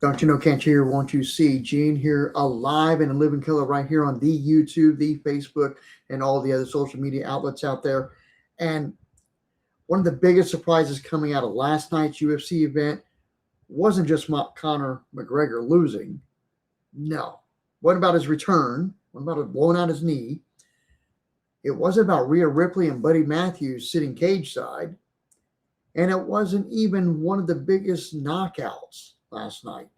Don't you know, can't you hear, won't you see? Gene here, alive and in living color right here on the YouTube, the Facebook, and all the other social media outlets out there. And one of the biggest surprises coming out of last night's UFC event wasn't just Conor McGregor losing. No. What about his return? What about it blowing out his knee? It wasn't about Rhea Ripley and Buddy Matthews sitting cage side. And it wasn't even one of the biggest knockouts last night.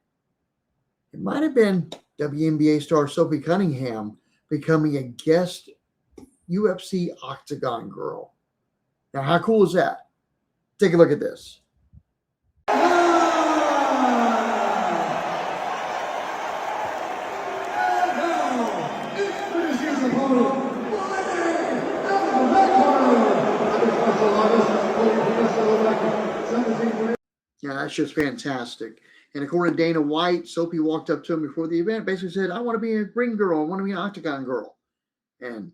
It might have been WNBA star Sophie Cunningham becoming a guest UFC Octagon girl. Now, how cool is that? Take a look at this. Yeah, that's just fantastic. And according to Dana White, Sophie walked up to him before the event, basically said, I want to be a ring girl. I want to be an Octagon girl. And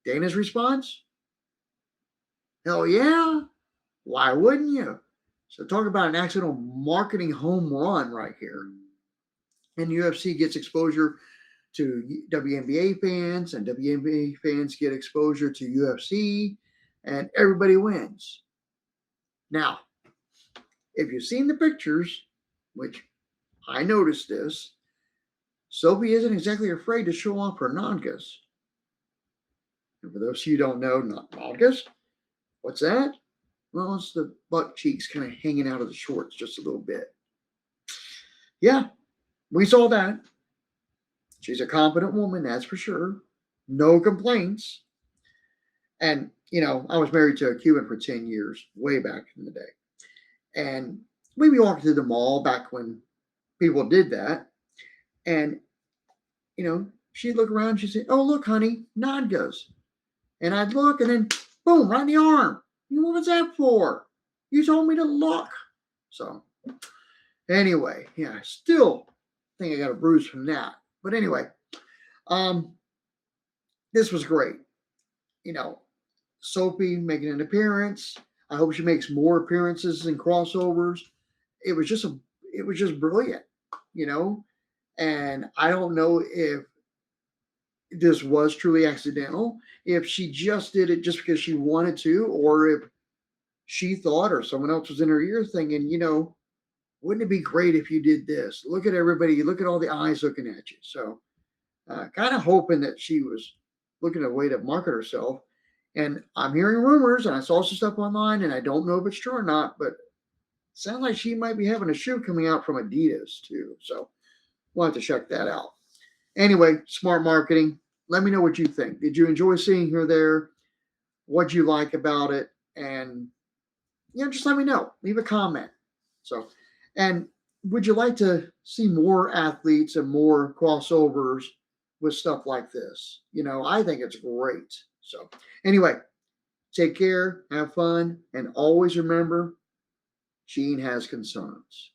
Dana's response? Hell yeah. Why wouldn't you? So talk about an accidental marketing home run right here. And UFC gets exposure to WNBA fans, and WNBA fans get exposure to UFC, and everybody wins. Now, if you've seen the pictures, which I noticed this, Sophie isn't exactly afraid to show off her nalgas. And for those of you who don't know, not nalgas, what's that? Well, it's the butt cheeks kind of hanging out of the shorts just a little bit. Yeah, we saw that. She's a confident woman, that's for sure. No complaints. And, you know, I was married to a Cuban for 10 years, way back in the day. And we'd be walking through the mall back when people did that. And, you know, she'd look around, she'd say, oh, look, honey, nalgas. And I'd look, and then, boom, right in the arm. What was that for? You told me to look. So, anyway, yeah, I still think I got a bruise from that. But anyway, this was great. You know, Sophie making an appearance. I hope she makes more appearances and crossovers. It was just brilliant, you know. And I don't know if this was truly accidental, if she just did it just because she wanted to, or if she thought, or someone else was in her ear thinking, you know, wouldn't it be great if you did this? Look at everybody, look at all the eyes looking at you. So kind of hoping that she was looking at a way to market herself. And I'm hearing rumors, and I saw some stuff online, and I don't know if it's true or not, but it sounds like she might be having a shoe coming out from Adidas too. So we'll have to check that out. Anyway, smart marketing. Let me know what you think. Did you enjoy seeing her there? What you like about it? And, you know, just let me know. Leave a comment. So, and would you like to see more athletes and more crossovers with stuff like this? You know, I think it's great. So, anyway, take care, have fun, and always remember, Gene has concerns.